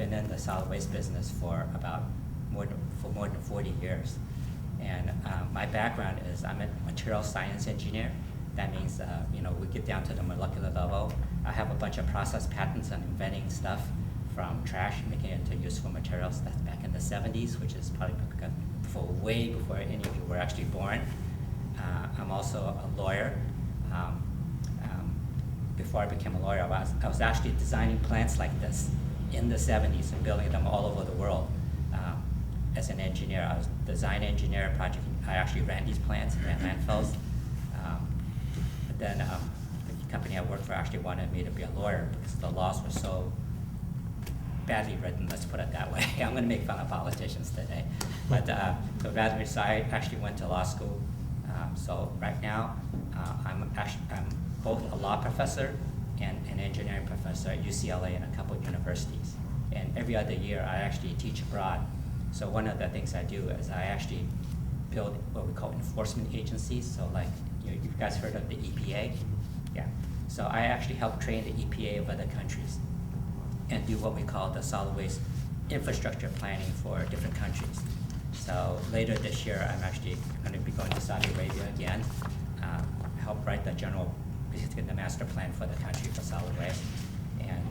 been in the solid waste business for more than 40 years. And my background is I'm a material science engineer. That means we get down to the molecular level. I have a bunch of process patents on inventing stuff from trash, making it into useful materials. That's back in the 70s, which is probably way before any of you were actually born. I'm also a lawyer. Before I became a lawyer, I was actually designing plants like this in the 70s and building them all over the world. As an engineer, I was a design engineer, I actually ran these plants, ran landfills. But then the company I worked for actually wanted me to be a lawyer because the laws were so badly written, let's put it that way. I'm going to make fun of politicians today. But so I actually went to law school. So right now, I'm both a law professor and an engineering professor at UCLA and a couple of universities. And every other year, I actually teach abroad. So one of the things I do is I actually build what we call enforcement agencies. So like, you guys heard of the EPA? Yeah. So I actually help train the EPA of other countries and do what we call the solid waste infrastructure planning for different countries. So later this year, I'm actually going to be going to Saudi Arabia again, help write basically the master plan for the country for solid waste. And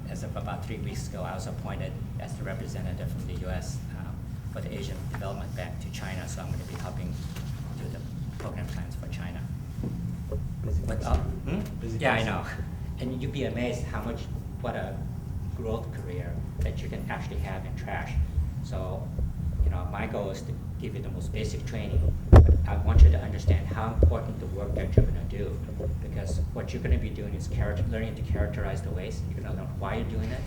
as of about 3 weeks ago, I was appointed as the representative from the US for the Asian Development Bank to China, so I'm going to be helping do the program plans for China. Yeah, I know. And you'd be amazed what a growth career that you can actually have in trash. So, my goal is to give you the most basic training, but I want you to understand how important the work that you're going to do, because what you're going to be doing is learning to characterize the waste. You're going to learn why you're doing it.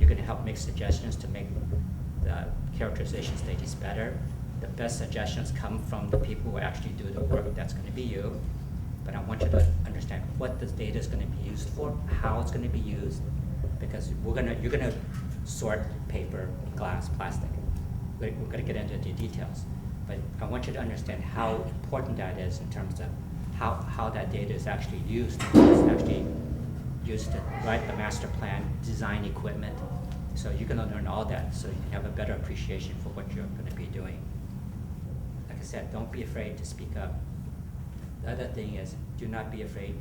You're going to help make suggestions to make the characterization stages better. The best suggestions come from the people who actually do the work. That's going to be you. But I want you to understand what this data is going to be used for, how it's going to be used, because you're going to sort paper, glass, plastic. We're going to get into the details. But I want you to understand how important that is in terms of how that data is actually used. It's actually used to write the master plan, design equipment. So you're going to learn all that so you can have a better appreciation for what you're going to be doing. Like I said, don't be afraid to speak up. The other thing is, do not be afraid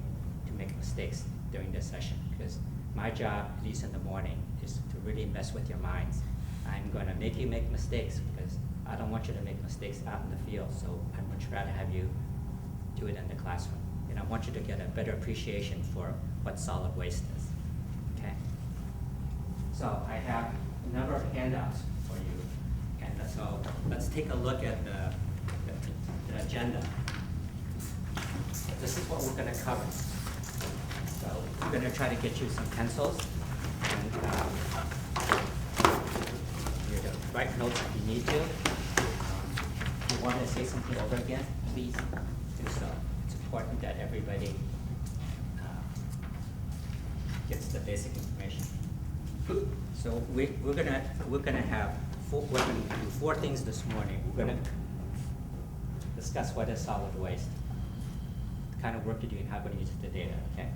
to make mistakes during this session, because my job, at least in the morning, is to really mess with your minds. I'm going to make you make mistakes because I don't want you to make mistakes out in the field, so I'd much rather have you do it in the classroom. And I want you to get a better appreciation for what solid waste is, okay? So I have a number of handouts for you, and so let's take a look at the agenda. This is what we're going to cover. So we're going to try to get you some pencils, and you're going to write notes if you need to. If you want to say something over again, please do so. It's important that everybody gets the basic information. So we're gonna do 4 things this morning. We're gonna discuss what is solid waste, the kind of work you're doing, how we're going to use the data. Okay,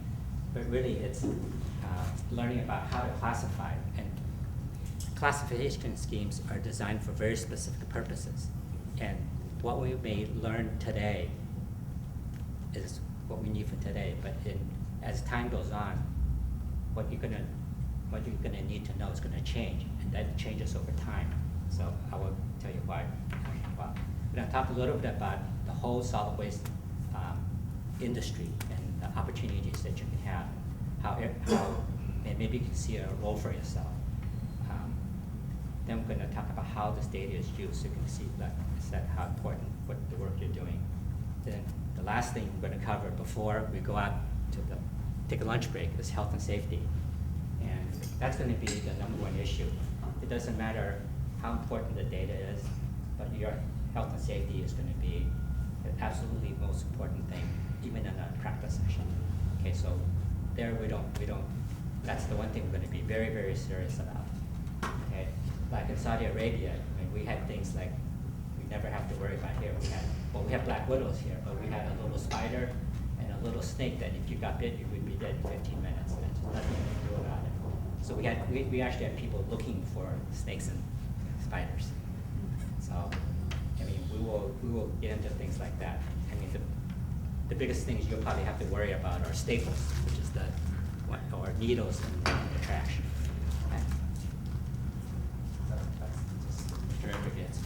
but really it's learning about how to classify, and classification schemes are designed for very specific purposes. And what we may learn today is what we need for today. But as time goes on, what you're gonna need to know is gonna change, and that changes over time. So I will tell you why. Well, we're gonna talk a little bit about the whole solid waste industry and the opportunities that you can have, and maybe you can see a role for yourself. Then we're going to talk about how this data is used, so you can see, like I said, how important what the work you're doing. Then the last thing we're going to cover before we go out to take a lunch break is health and safety. And that's going to be the #1 issue. It doesn't matter how important the data is, but your health and safety is going to be the absolutely most important thing, even in a practice session. Okay, so there we don't, that's the one thing we're going to be very, very serious about. Okay, like in Saudi Arabia, we had things like we never have to worry about here. We have black widows here, but we had a little spider and a little snake that if you got bit, you would be dead in 15 minutes. And there's nothing you can do about it. So we actually had people looking for snakes and spiders. So, I mean, we will get into things like that. I mean, the biggest things you'll probably have to worry about are staples, which is or needles in the trash. Okay? That's just Mr. Edgar gets.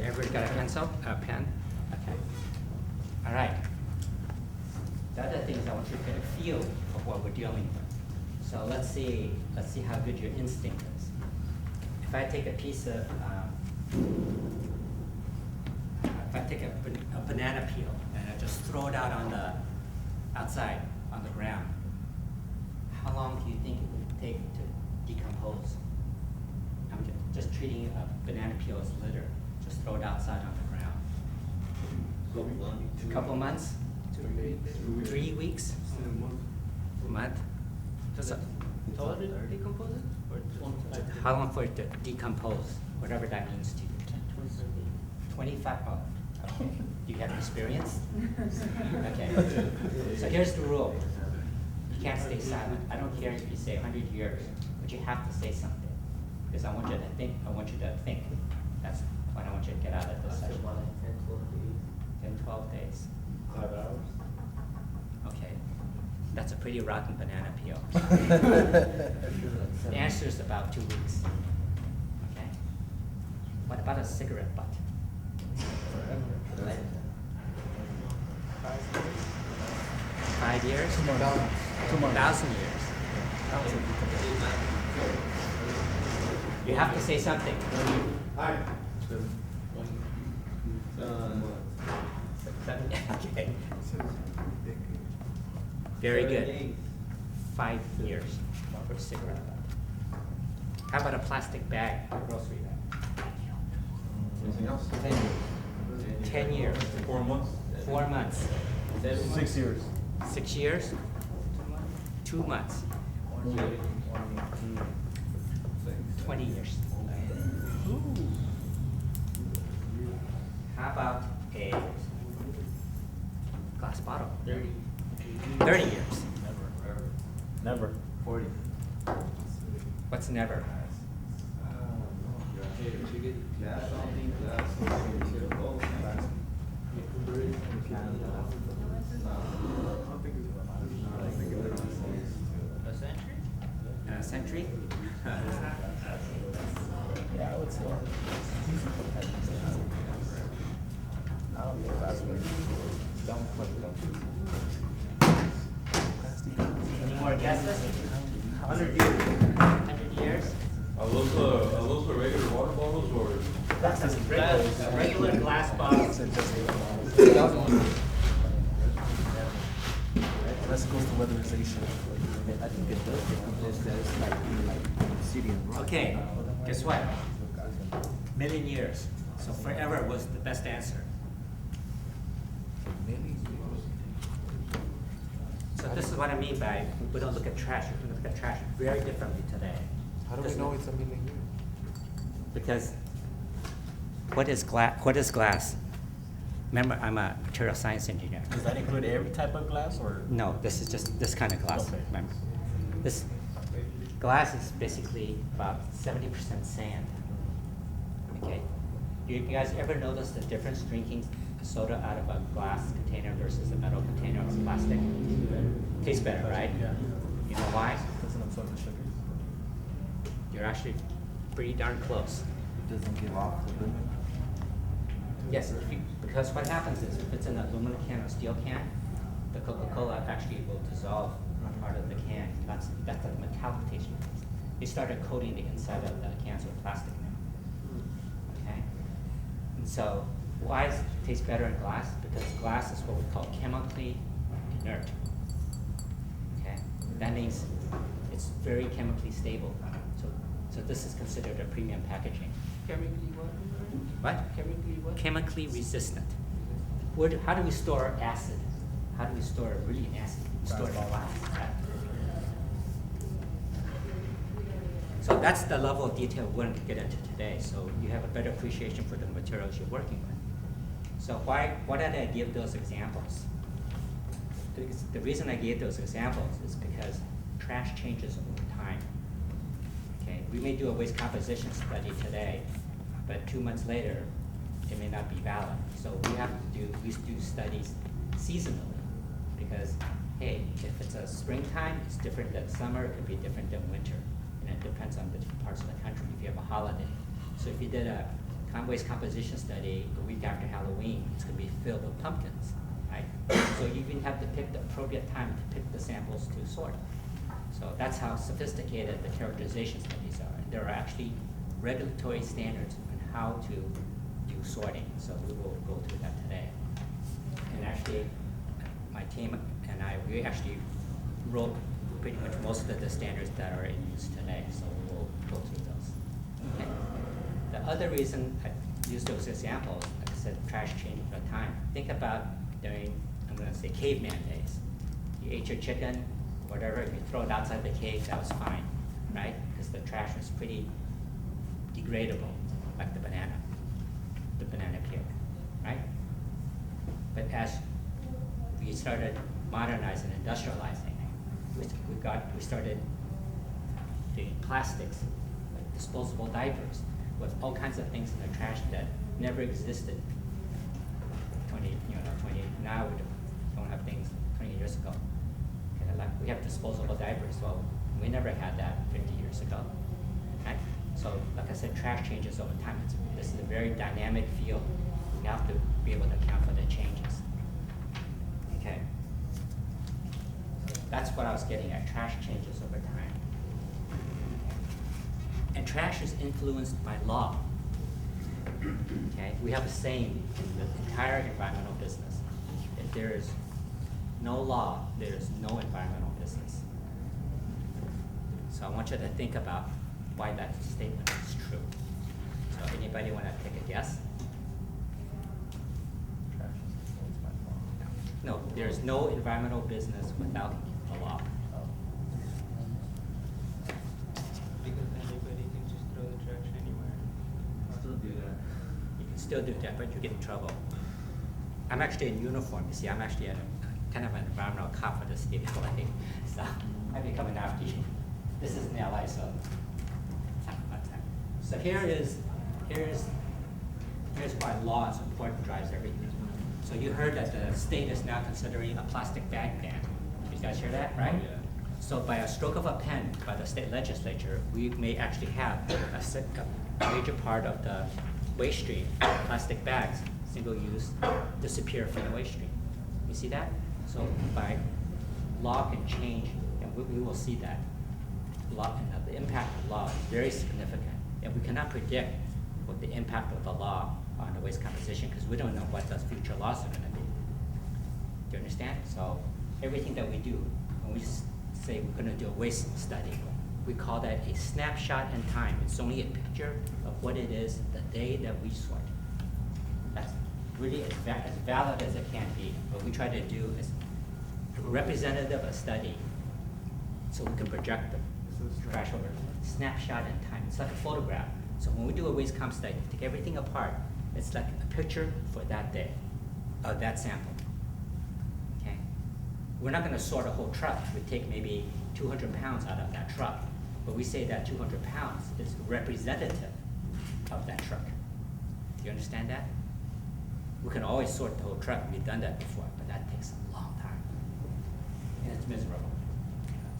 Everybody got a pencil, a pen? Okay. All right. The other thing is I want you to get a feel of what we're dealing with. So let's see how good your instinct is. If I take a piece of, if I take a banana peel and I just throw it out on the outside on the ground, how long do you think it would take to decompose? I'm just treating a banana peel as litter. Just throw it outside on the ground. A couple of months? 3 weeks? A month? So, How did it decompose it? how long for it to decompose, whatever that means to you? 25? Oh, okay. Do you have experience? Okay. So here's the rule. You can't stay silent. I don't care if you say 100 years, but you have to say something. Because I want you to think. That's what I want you to get out of this session. 10, 12 days. 5 hours? Okay. That's a pretty rotten banana peel. The answer is about 2 weeks. Okay. What about a cigarette butt? 5 years? 1,000 years. You have to say something. Hi. Okay. Very good. 5 years for a cigarette butt. How about a plastic bag, a grocery bag? Anything else? 10 years. 4 months? 4 months. 6 years. 6 years? 2 months. 20 years. How about a glass bottle? 30 years. Never. 40. What's never? A century? Yeah, I would say. I don't think that's what Any more guesses? 100 years. 100 years? Are those regular water bottles or? That's a regular glass bottle. Unless it goes to weatherization. I think it does decompose that. It's like obsidian rock. Okay, guess what? Million years. So forever was the best answer. So this is what I mean by we don't look at trash. We look at trash very differently today. How do we know it's a million years? Because what is glass? What is glass? Remember, I'm a material science engineer. Does that include every type of glass or? No, this is just this kind of glass. Okay. Remember, this glass is basically about 70% sand. Okay, you guys ever notice the difference drinking soda out of a glass container versus a metal container or plastic? Tastes better, right? Yeah. You know why? Doesn't absorb the sugars. You're actually pretty darn close. It doesn't give off the limit. Yes, because what happens is if it's an aluminum can or steel can, the Coca-Cola actually will dissolve part of the can. That's the metallification. They started coating the inside of the cans with plastic now. Okay? And so why does it taste better in glass? Because glass is what we call chemically inert. That means it's very chemically stable. So this is considered a premium packaging. Chemically what? What? Chemically what? Chemically resistant. How do we store acid? How do we store really acid? We store it in glass. Right? So that's the level of detail we're going to get into today. So you have a better appreciation for the materials you're working with. So why did I give those examples? The reason I gave those examples is because trash changes over time. Okay, we may do a waste composition study today, but 2 months later, it may not be valid. So we do studies seasonally, because hey, if it's a springtime, it's different than summer, it could be different than winter, and it depends on the different parts of the country. If you have a holiday, so if you did a waste composition study a week after Halloween, it's going to be filled with pumpkins, right? So you even have to pick the appropriate time to pick the samples to sort. So that's how sophisticated the characterization studies are. And there are actually regulatory standards on how to do sorting. So we will go through that today. And actually, my team and I, we actually wrote pretty much most of the standards that are in use today. So we will go through those. Okay. The other reason I use those examples, like I said, trash change over time. Think about during, I'm going to say, caveman days. You ate your chicken, whatever, if you throw it outside the cave, that was fine, right? Because the trash was pretty degradable, like the banana peel, right? But as we started modernizing, industrializing, we started doing plastics, like disposable diapers, with all kinds of things in the trash that never existed 20, now we don't have things 20 years ago. Okay, like we have disposable diapers, well, we never had that 50 years ago, right? So, like I said, trash changes over time. This is a very dynamic field. We have to be able to account for the changes. Okay. That's what I was getting at. Trash changes over time. And trash is influenced by law. Okay? We have a saying in the entire environmental business. If there is no law, there is no environmental business. So I want you to think about why that statement is true. So anybody want to take a guess? Trash is influenced by law. No, there's no environmental business without a law. Because anybody can just throw the trash anywhere. Still do that. You can still do that, but you get in trouble. I'm actually in uniform. You see, I'm actually kind of an environmental cop for the state of LA. So I'd be coming after you. This is in LA, so. So here's why law is important, drives everything. So you heard that the state is now considering a plastic bag ban. You guys hear that, right? Yeah. So by a stroke of a pen by the state legislature, we may actually have a major part of the waste stream, plastic bags, single use, disappear from the waste stream. You see that? So by law can change, and we will see that. Law, and the impact of law is very significant. And we cannot predict what the impact of the law on the waste composition, because we don't know what those future laws are going to be. Do you understand? So everything that we do, when we say we're going to do a waste study, we call that a snapshot in time. It's only a picture of what it is the day that we sort. That's really as valid as it can be. What we try to do is representative of a study, so we can project the trash over. Snapshot in time. It's like a photograph. So when we do a waste comp study, take everything apart. It's like a picture for that day, of that sample. Okay. We're not going to sort a whole truck. We take maybe 200 pounds out of that truck, but we say that 200 pounds is representative of that truck. Do you understand that? We can always sort the whole truck. We've done that before, but that takes a long time, and it's miserable.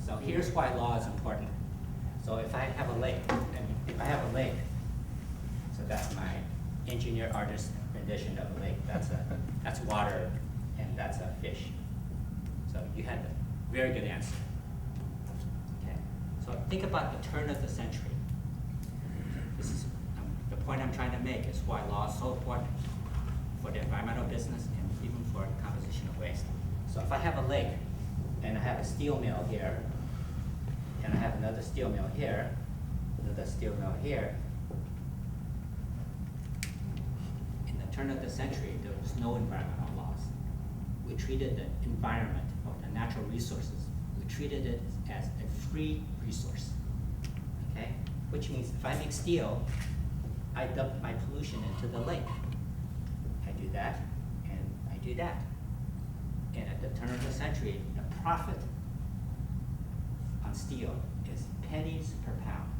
So here's why law is important. So if I have a lake, so that's my engineer artist rendition of a lake. That's water, and that's a fish. So you had a very good answer. Okay. So think about the turn of the century. This is the point I'm trying to make is why law is so important for the environmental business and even for composition of waste. So if I have a lake and I have a steel mill here, and I have another steel mill here, another steel mill here. In the turn of the century, there was no environmental laws. We treated the environment or the natural resources, we treated it as a free resource, okay? Which means if I make steel, I dump my pollution into the lake. I do that, and I do that. And at the turn of the century, the profit on steel is pennies per pound.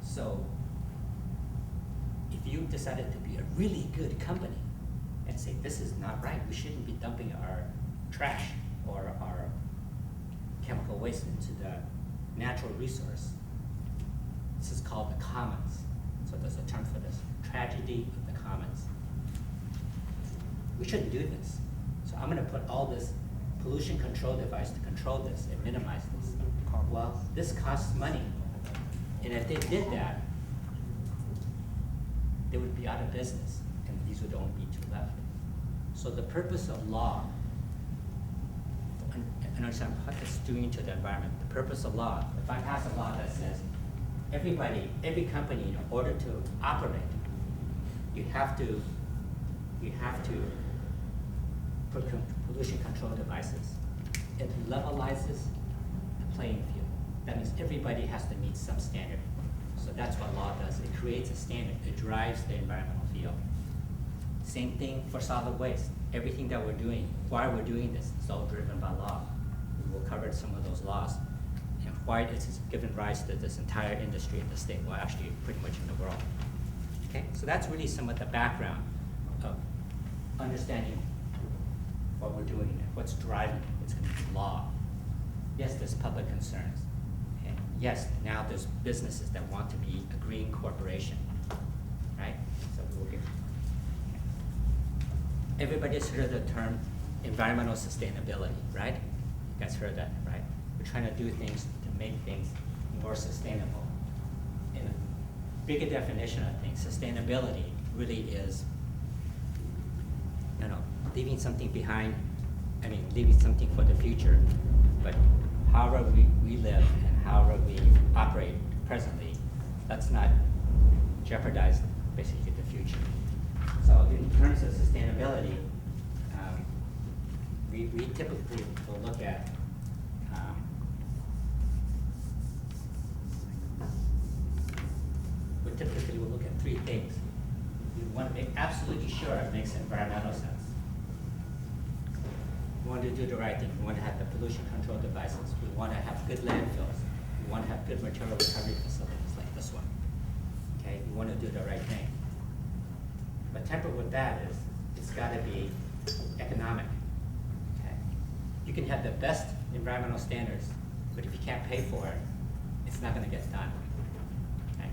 So if you decided to be a really good company and say, this is not right, we shouldn't be dumping our trash or our chemical waste into the natural resource. This is called the commons. So there's a term for this, tragedy of the commons. We shouldn't do this. So I'm gonna put all this pollution control device to control this and minimize this. Well, this costs money. And if they did that, they would be out of business, and these would only be two left. So the purpose of law, and understand what it's doing to the environment, the purpose of law, if I pass a law that says everybody, every company, in order to operate, you have to put pollution control devices. It levelizes the playing field. That means everybody has to meet some standard. So that's what law does. It creates a standard. It drives the environmental field. Same thing for solid waste. Everything that we're doing, why we're doing this, is all driven by law. We will cover some of those laws and why it's given rise to this entire industry in the state, well, actually pretty much in the world. Okay, so that's really some of the background of understanding what we're doing and what's driving it. It's going to be law. Yes, there's public concerns. And yes, now there's businesses that want to be a green corporation, right? So we will get. Everybody's heard the term environmental sustainability, right? You guys heard that, right? We're trying to do things to make things more sustainable. In a bigger definition of things, sustainability really is, leaving something behind, leaving something for the future. But however we live and however we operate presently, let's not jeopardize basically the future. So in terms of sustainability, we typically will look at three things. We want to make absolutely sure it makes environmental sense. We want to do the right thing. We want to have the pollution control devices. We want to have good landfills. We want to have good material recovery facilities like this one. Okay, we want to do the right thing. But tempered with that is, it's got to be economic. Okay, you can have the best environmental standards, but if you can't pay for it, it's not going to get done. Okay?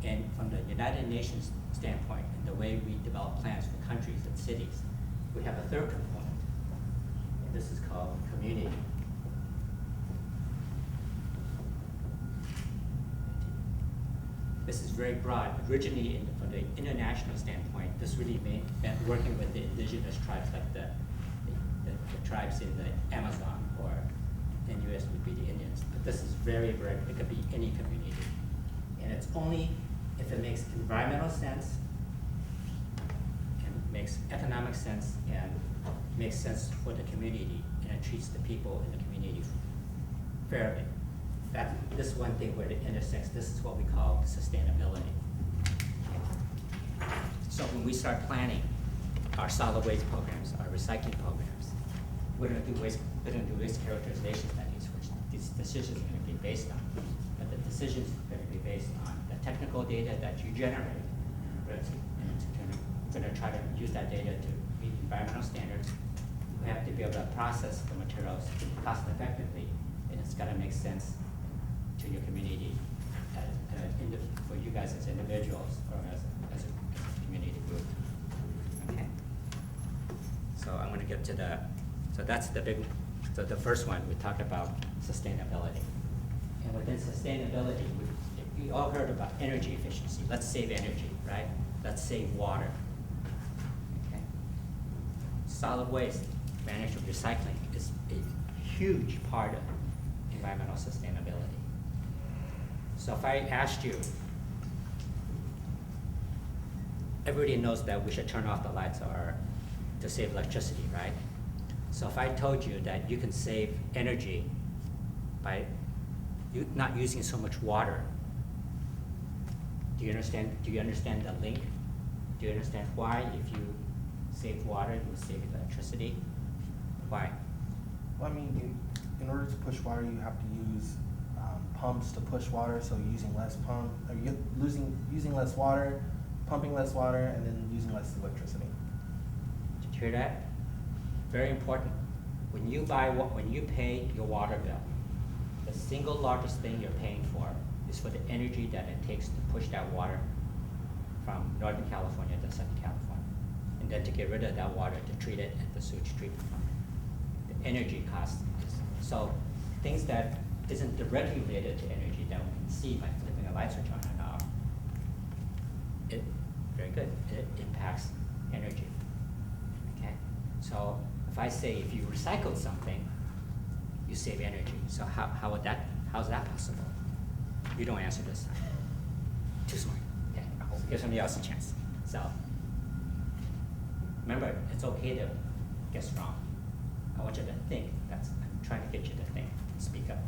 And from the United Nations standpoint, and the way we develop plans for countries and cities, we have a third component, and this is called community. This is very broad. Originally, from the international standpoint, this really meant working with the indigenous tribes, like the tribes in the Amazon, or in the US would be the Indians. But this is very, very, it could be any community. And it's only if it makes environmental sense, and makes economic sense, and makes sense for the community, and it treats the people in the community fairly. This one thing where it intersects, this is what we call sustainability. So when we start planning our solid waste programs, our recycling programs, we're going to do waste characterization studies, which these decisions are going to be based on. But the decisions are going to be based on the technical data that you generate, and we're going to try to use that data to meet environmental standards. We have to be able to process the materials cost effectively, and it's got to make sense to your community, for you guys as individuals or as a community group. Okay. So I'm going to get to so that's the big. So the first one we talked about sustainability, and within sustainability, we all heard about energy efficiency. Let's save energy, right? Let's save water. Okay. Solid waste managed with recycling is a huge part of environmental sustainability. So if I asked you, everybody knows that we should turn off the lights or to save electricity, right? So if I told you that you can save energy by not using so much water, do you understand the link? Do you understand why if you save water, you save electricity? Why? Well, I mean, in order to push water, you have to use pumps to push water. So you're using less using less water, pumping less water, and then using less electricity. Did you hear that? Very important. When you pay your water bill, the single largest thing you're paying for is for the energy that it takes to push that water from Northern California to Southern California, and then to get rid of that water to treat it at the sewage treatment plant. The energy cost. So things that isn't directly related to energy that we can see by flipping a light switch on and off, very good. It impacts energy. Okay. So if I say if you recycle something, you save energy. So how's that possible? You don't answer this time. Too smart. Okay. Give somebody else a chance. So remember, it's okay to guess wrong. I want you to think. I'm trying to get you to think. Speak up.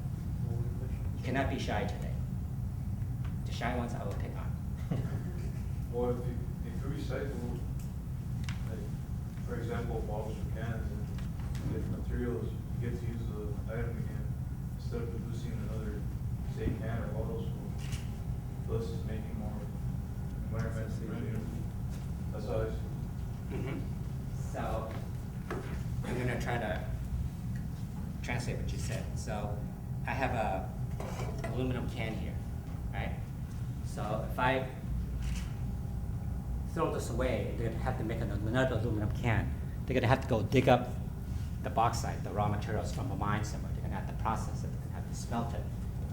You cannot be shy today. The shy ones I will pick on. Well, if you recycle, like, for example, bottles or cans and different materials, you get to use the item again instead of producing another, say, can or bottles. Plus, it's making more environmentally friendly. That's how I see it. So I'm going to try to translate what you said. So I have a aluminum can here, right? So if I throw this away, they're going to have to make another aluminum can. They're going to have to go dig up the bauxite, the raw materials from a mine somewhere. They're going to have to process it. They're going to have to smelt it,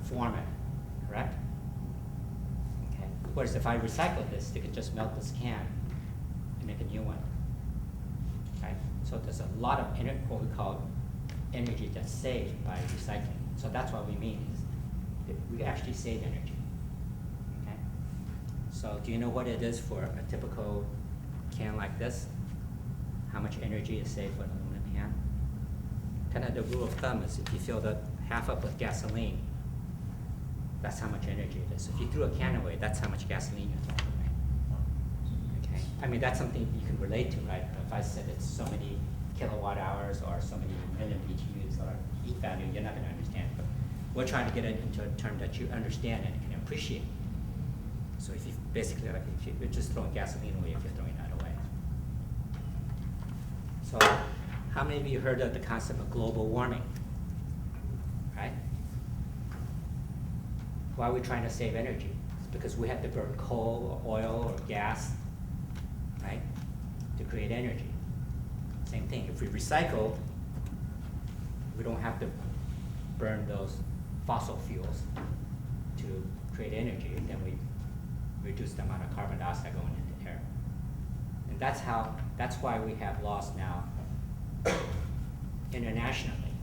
form it, correct? Okay. Whereas if I recycle this, they could just melt this can and make a new one, right? So there's a lot of what we call energy that's saved by recycling. So that's what we mean is that we actually save energy. Okay? So do you know what it is for a typical can like this? How much energy is saved for an aluminum can? Kind of the rule of thumb is if you fill the half up with gasoline, that's how much energy it is. So if you threw a can away, that's how much gasoline you're throwing away. Okay? I mean, that's something you can relate to, right? If I said it's so many kilowatt hours or so many million BTUs or heat value, you're not going to understand. But we're trying to get it into a term that you understand and can appreciate. So if you basically, like, if you're just throwing gasoline away, if you're throwing that away. So how many of you heard of the concept of global warming? Right? Why are we trying to save energy? It's because we have to burn coal or oil or gas, right, to create energy. Same thing. If we recycle, we don't have to burn those fossil fuels to create energy, and then we reduce the amount of carbon dioxide going into the air. And that's why we have laws now internationally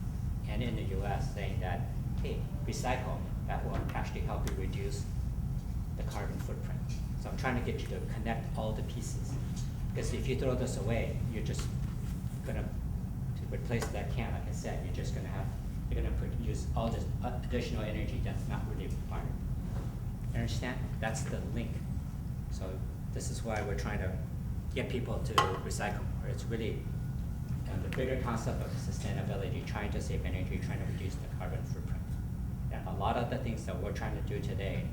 and in the US saying that, hey, recycle, that will actually help you reduce the carbon footprint. So I'm trying to get you to connect all the pieces. Because if you throw this away, you're just gonna, to replace that can, like I said, you're gonna produce all this additional energy that's not really required. You understand? That's the link. So this is why we're trying to get people to recycle more. It's really the bigger concept of sustainability, trying to save energy, trying to reduce the carbon footprint. And a lot of the things that we're trying to do today,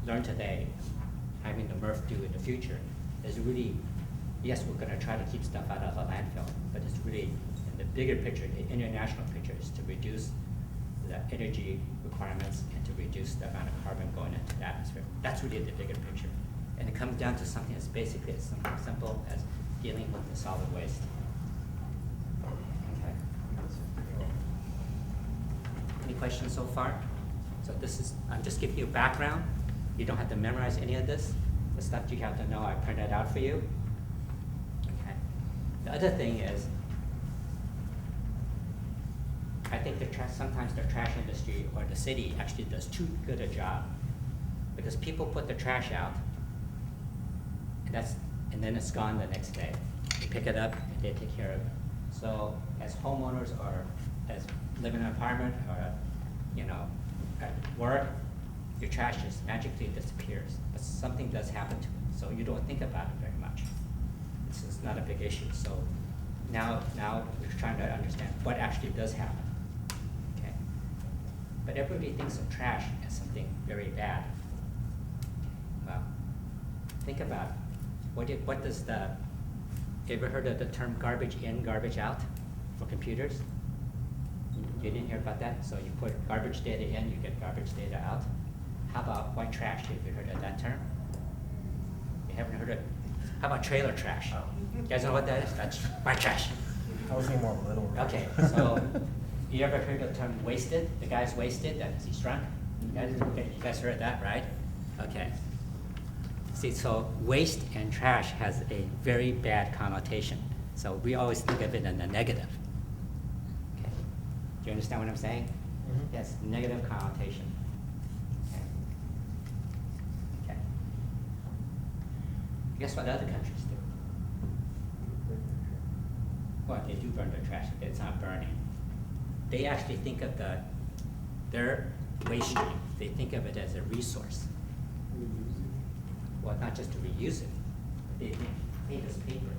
learn today, having the MRF do in the future, is really, yes, we're gonna try to keep stuff out of the landfill, but it's really, in the bigger picture, the international picture is to reduce the energy requirements and to reduce the amount of carbon going into the atmosphere. That's really the bigger picture. And it comes down to something as basically as simple as dealing with the solid waste. Okay. Any questions so far? So I'm just giving you background. You don't have to memorize any of this. The stuff you have to know, I printed out for you. Okay. The other thing is, I think sometimes the trash industry or the city actually does too good a job. Because people put the trash out, and then it's gone the next day. They pick it up and they take care of it. So as homeowners or as live in an apartment or, you know, at work, your trash just magically disappears. But something does happen to it, so you don't think about it very much. It's not a big issue. So now we're trying to understand what actually does happen. Okay. But everybody thinks of trash as something very bad. Well, think about it. What does you ever heard of the term garbage in, garbage out for computers? You didn't hear about that? So you put garbage data in, you get garbage data out. How about white trash? Have you heard of that term? You haven't heard of it? How about trailer trash? You guys know what that is? That's white trash. I was thinking more little. Okay, so you ever heard of the term wasted? The guy's wasted, that he's drunk? You guys heard that, right? Okay. See, so waste and trash has a very bad connotation. So we always think of it in the negative. Okay. Do you understand what I'm saying? Mhm. Yes, negative connotation. Okay. Okay. Guess what other countries do? Well, they do burn their trash. It's not burning. They actually think of their waste stream. They think of it as a resource. Well, not just to reuse it. They think paper is paper.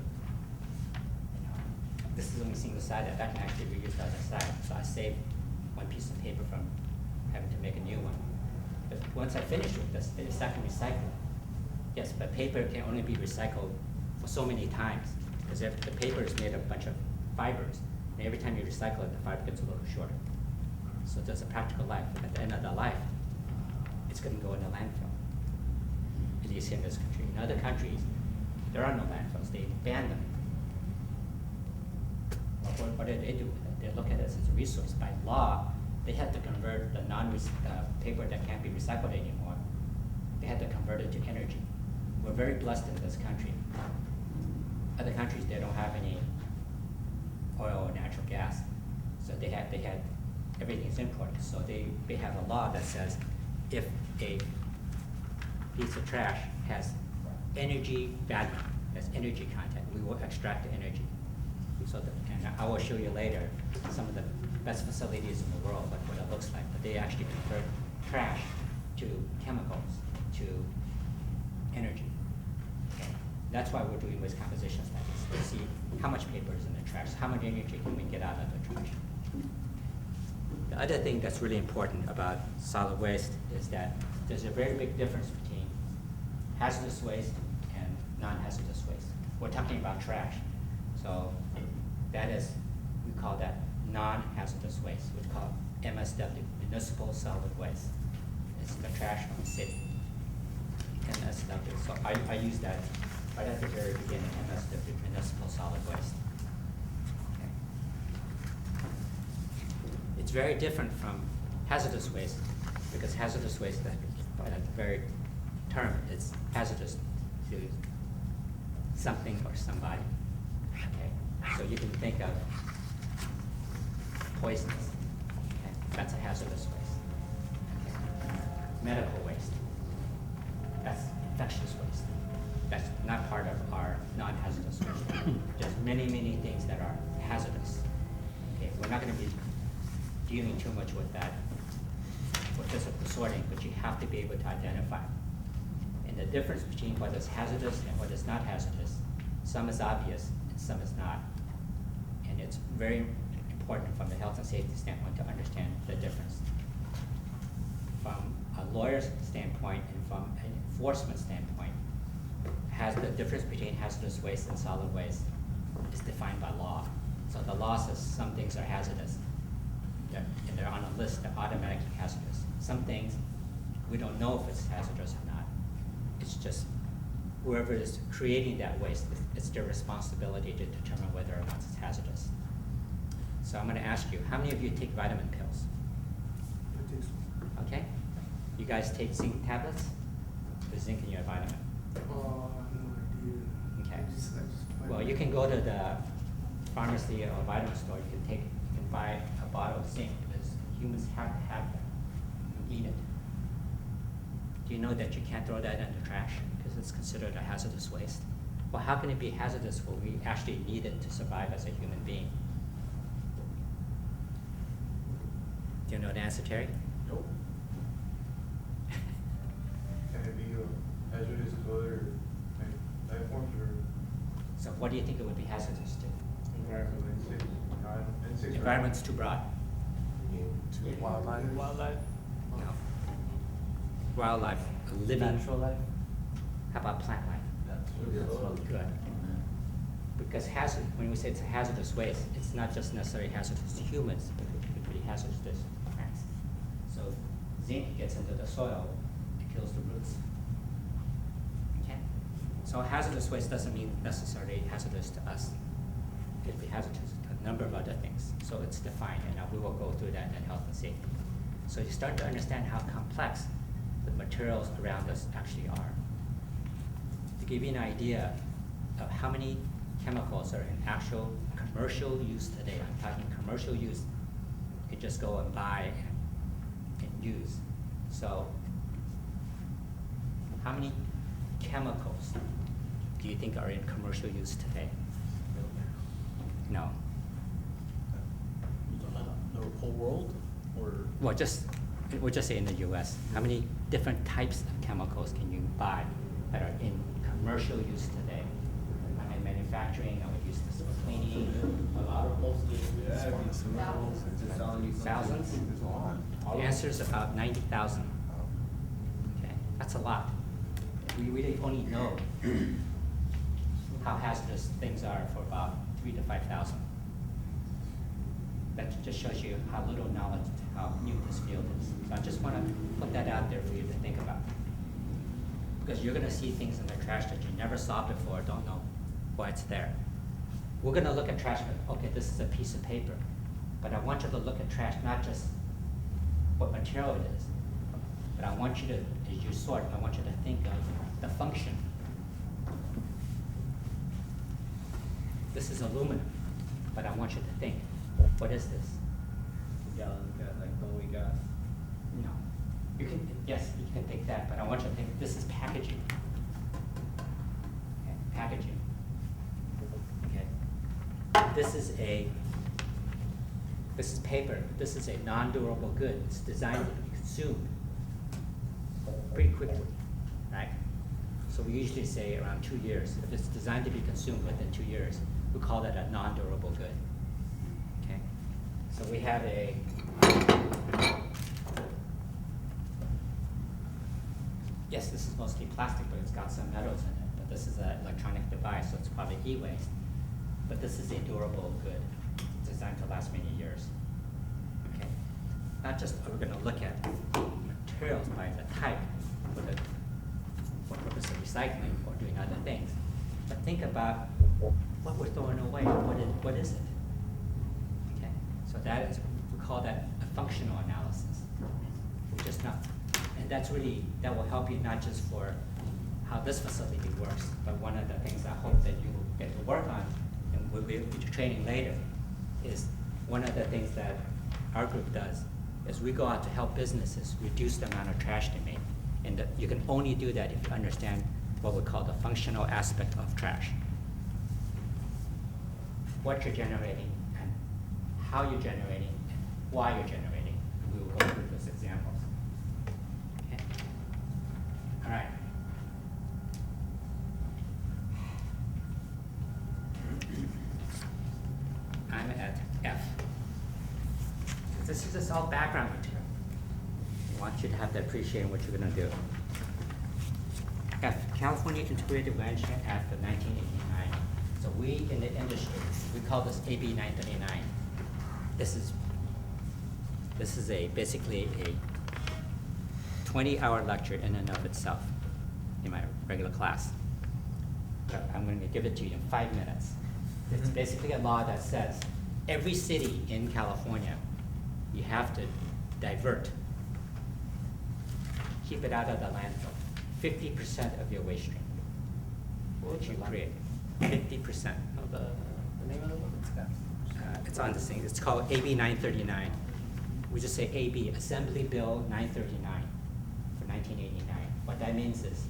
You know, this is only single sided. That can actually be reused the other side. So I save one piece of paper from having to make a new one. But once I finish with this, it's not going to recycle. Yes, but paper can only be recycled for so many times. Because if the paper is made of a bunch of fibers, and every time you recycle it, the fiber gets a little shorter. So there's a practical life. At the end of the life, it's going to go in the landfill. At least in this country. In other countries, there are no landfills. They ban them. Well, what do they do with it? They look at it as a resource. By law, they had to convert the paper that can't be recycled anymore. They had to convert it to energy. We're very blessed in this country. Other countries, they don't have any oil or natural gas. So they had everything's imported. So they have a law that says if a piece of trash has energy value, has energy content, we will extract the energy. So and I will show you later some of the best facilities in the world, like what it looks like. But they actually convert trash to chemicals, to energy. Okay. That's why we're doing waste composition studies, to see how much paper is in the trash, how much energy can we get out of the trash. The other thing that's really important about solid waste is that there's a very big difference between hazardous waste and non-hazardous waste. We're talking about trash. So that is, we call that non-hazardous waste. We call it MSW, municipal solid waste. It's the trash from the city. MSW. So I use that right at the very beginning, MSW, municipal solid waste. Okay. It's very different from hazardous waste, because hazardous waste, by the very term, is hazardous to something or somebody. Okay? So you can think of poisons. Okay? That's a hazardous waste. Okay? Medical waste. That's infectious waste. That's not part of our non-hazardous waste. There's many, many things that are hazardous. Okay? We're not going to be dealing too much with that for physical sorting, but you have to be able to identify. And the difference between what is hazardous and what is not hazardous, some is obvious and some is not. And it's very important from the health and safety standpoint to understand the difference. From a lawyer's standpoint and from an enforcement standpoint, the difference between hazardous waste and solid waste is defined by law. So the law says some things are hazardous, and they're on a list, they're automatically hazardous. Some things, we don't know if it's hazardous or not. It's just whoever is creating that waste, it's their responsibility to determine whether or not it's hazardous. So I'm going to ask you, how many of you take vitamin pills? Okay. You guys take zinc tablets? There's zinc in your vitamin. Oh, I have no idea. Okay. I just Well, you can go to the pharmacy or vitamin store, you can buy a bottle of zinc because humans have to have that. You eat it. Do you know that you can't throw that in the trash because it's considered a hazardous waste? Well, how can it be hazardous when we actually need it to survive as a human being? Do you know the answer, Terry? Nope. Can it be hazardous to other life forms or So what do you think it would be hazardous to? environmental insects? Insects. Environment's too broad. To wildlife. Wildlife, No. Wildlife, living. natural life. How about plant life? Good. Because when we say it's a hazardous waste, it's not just necessarily hazardous to humans, but it could be hazardous to plants. So zinc gets into the soil, it kills the roots. Okay? So hazardous waste doesn't mean necessarily hazardous to us. It could be hazardous to a number of other things. So it's defined, and now we will go through that in health and safety. So you start to understand how complex the materials around us actually are. To give you an idea of how many chemicals are in actual commercial use today, I'm talking commercial use, you just go and buy and use. So how many chemicals do you think are in commercial use today? No. The whole world, or? Well, we'll just say in the US, how many different types of chemicals can you buy that are in commercial use today? I'm in manufacturing, I would use this for cleaning. A lot of mostly. Thousands? The answer is about 90,000. Okay, that's a lot. We really only know how hazardous things are for about 3,000 to 5,000. That just shows you how little knowledge, how new this field is. So I just want to put that out there for you to think about. Because you're going to see things in the trash that you never saw before, don't know why it's there. We're going to look at trash, okay, this is a piece of paper. But I want you to look at trash, not just what material it is, but I want you to, as you sort, I want you to think of the function. This is aluminum, but I want you to think, what is this? Gallon gas, like when we gas. No. You can, yes, you can think that, but I want you to think this is packaging. Okay, packaging. Okay. This is paper. This is a non-durable good. It's designed to be consumed pretty quickly, right? So we usually say around 2 years. If it's designed to be consumed within 2 years, we call that a non-durable good. Okay. So we have a yes, this is mostly plastic, but it's got some metals in it. But this is an electronic device, so it's probably e-waste. But this is a durable good. It's designed to last many years. Okay. Not just are we going to look at materials by the type for purpose of recycling or doing other things, but think about what we're throwing away. What is it? Okay. So that is, we call that a functional analysis. We're just not, and that's really, that will help you not just for how this facility works, but one of the things I hope that you will get to work on, and we'll be training later, is one of the things that our group does is we go out to help businesses reduce the amount of trash they make. And that you can only do that if you understand what we call the functional aspect of trash. What you're generating and how you're generating and why you're generating. We will go through those examples. Okay. All right. I'm at F. This is just all background material. I want you to have to appreciate what you're going to do. F, California Integrated Management Act of 1989. So we in the industry, we call this AB 939. This is basically a 20-hour lecture in and of itself in my regular class. But I'm going to give it to you in 5 minutes. It's basically a law that says every city in California, you have to divert, keep it out of the landfill, 50% of your waste stream that you create. 50%. The name of the one? What's that? It's on the thing, it's called AB 939. We just say AB, Assembly Bill 939 for 1989. What that means is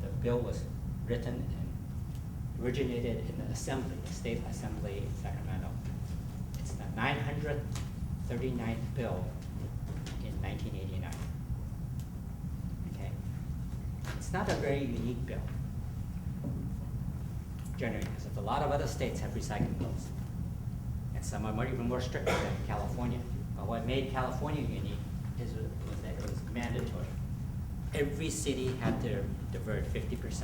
the bill was written and originated in the assembly, the state assembly in Sacramento. It's the 939th bill in 1989. Okay? It's not a very unique bill, generally, because a lot of other states have recycling bills. And some are even more strict than California. But what made California unique was that it was mandatory. Every city had to divert 50%.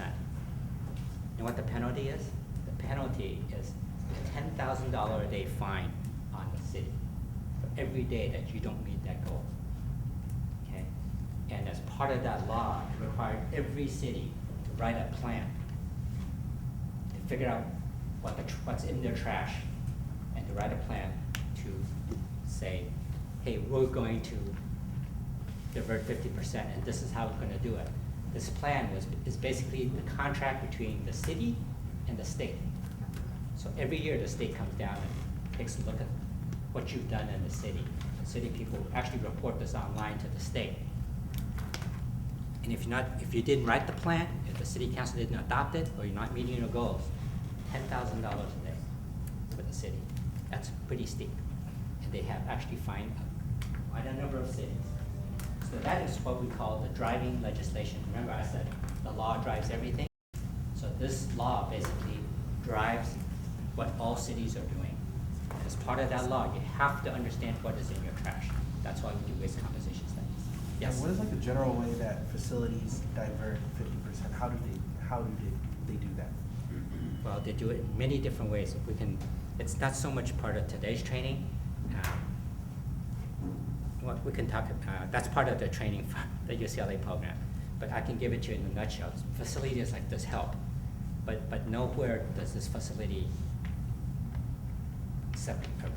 And what the penalty is? The penalty is a $10,000 a day fine on the city for every day that you don't meet that goal. Okay? And as part of that law, it required every city to write a plan to figure out what's in their trash, and to write a plan to say, hey, we're going to divert 50%, and this is how we're going to do it. This plan is basically the contract between the city and the state. So every year the state comes down and takes a look at what you've done in the city. The city people actually report this online to the state. And if you didn't write the plan, if the city council didn't adopt it, or you're not meeting your goals, $10,000 a day for the city. That's pretty steep. And they have actually fined quite a number of cities. So that is what we call the driving legislation. Remember I said the law drives everything? So this law basically drives what all cities are doing. And as part of that law, you have to understand what is in your trash. That's why we do waste composition studies. Yes? And what is like a general way that facilities divert 50%? How do they do that? Well, they do it in many different ways. It's not so much part of today's training. Well, we can talk, that's part of the training for the UCLA program. But I can give it to you in a nutshell. Facilities like this help, but nowhere does this facility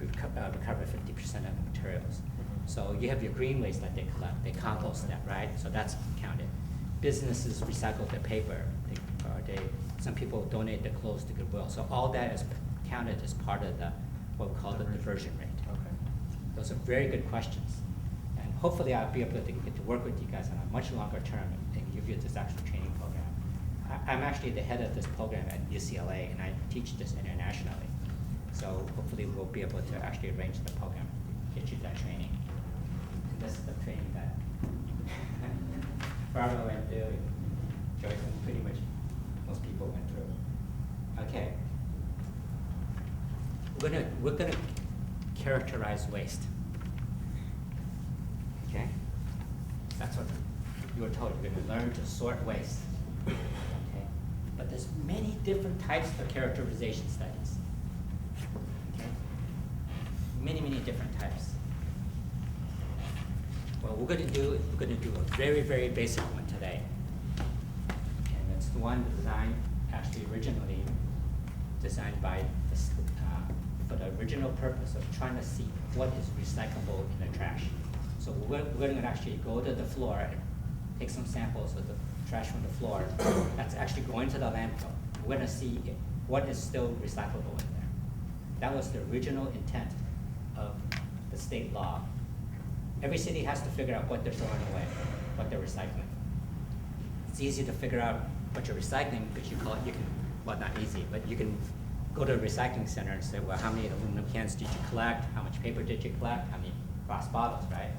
recover 50% of the materials. So you have your green waste that they collect, they compost that, right? So that's counted. Businesses recycle the paper, some people donate their clothes to Goodwill. So all that is counted as part of what we call the diversion rate. Okay. Those are very good questions. And hopefully I'll be able to get to work with you guys on a much longer term and give you this actual training program. I'm actually the head of this program at UCLA, and I teach this internationally. So hopefully we'll be able to actually arrange the program, get you that training. And this is the training that Barbara went through, Joyce, and pretty much most people went through. Okay. We're gonna characterize waste. Okay? That's what you were told. You're gonna learn to sort waste. Okay? But there's many different types of characterization studies. Okay? Many, many different types. What we're gonna do is we're gonna do a very, very basic one today. And it's the one actually originally designed by for the original purpose of trying to see what is recyclable in the trash. So we're going to actually go to the floor and take some samples of the trash from the floor that's actually going to the landfill. We're going to see what is still recyclable in there. That was the original intent of the state law. Every city has to figure out what they're throwing away, what they're recycling. It's easy to figure out what you're recycling because well, not easy, but you can go to a recycling center and say, well, how many aluminum cans did you collect? How much paper did you collect? How many glass bottles, right?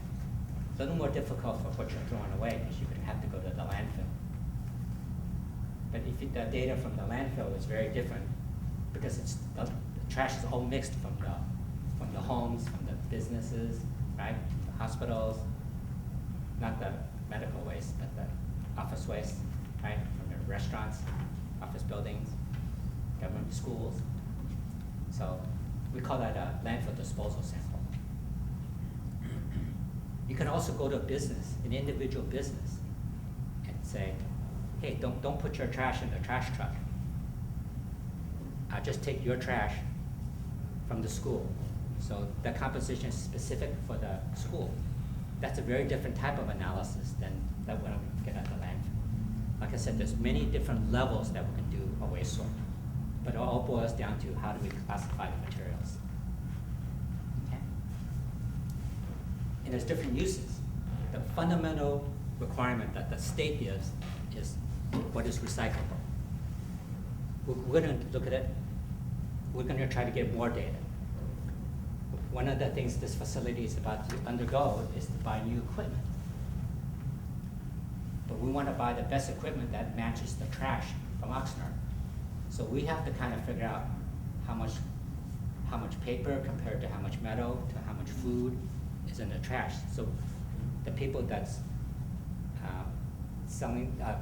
It's a little more difficult for what you're throwing away because you're going to have to go to the landfill. But if the data from the landfill is very different because the trash is all mixed from the homes, from the businesses, right? The hospitals, not the medical waste, but the office waste, right? From the restaurants, office buildings, government schools. So we call that a landfill disposal sample. You can also go to a business, an individual business, and say, hey, don't put your trash in the trash truck. I'll just take your trash from the school. So the composition is specific for the school. That's a very different type of analysis than that when we get at the landfill. Like I said, there's many different levels that we can do a waste sort. But it all boils down to how do we classify the materials. Okay? And there's different uses. The fundamental requirement that the state gives is what is recyclable. We're gonna look at it, we're gonna try to get more data. One of the things this facility is about to undergo is to buy new equipment. But we wanna buy the best equipment that matches the trash from Oxnard. So we have to kind of figure out how much paper compared to how much metal, to how much food is in the trash. So the people that's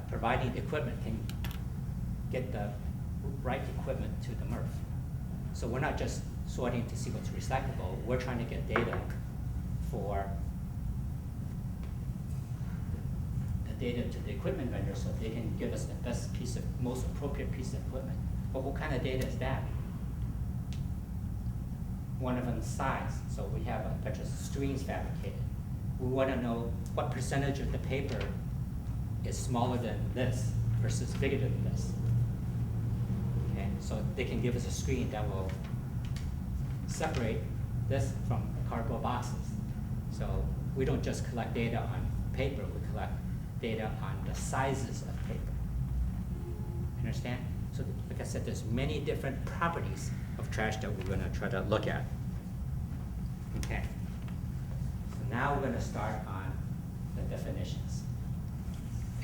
providing the equipment can get the right equipment to the MRF. So we're not just sorting to see what's recyclable, we're trying to get data for the data to the equipment vendor so they can give us the best most appropriate piece of equipment. But what kind of data is that? One of them is size, so we have a bunch of screens fabricated. We want to know what percentage of the paper is smaller than this versus bigger than this. Okay, so they can give us a screen that will separate this from cardboard boxes. So we don't just collect data on paper, we collect data on the sizes of paper. Understand? So like I said, there's many different properties of trash that we're gonna try to look at. Okay. So now we're gonna start on the definitions.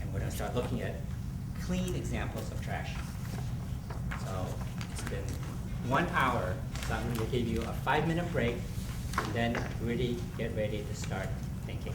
And we're gonna start looking at clean examples of trash. So it's been 1 hour, so I'm gonna give you a 5-minute break and then really get ready to start thinking.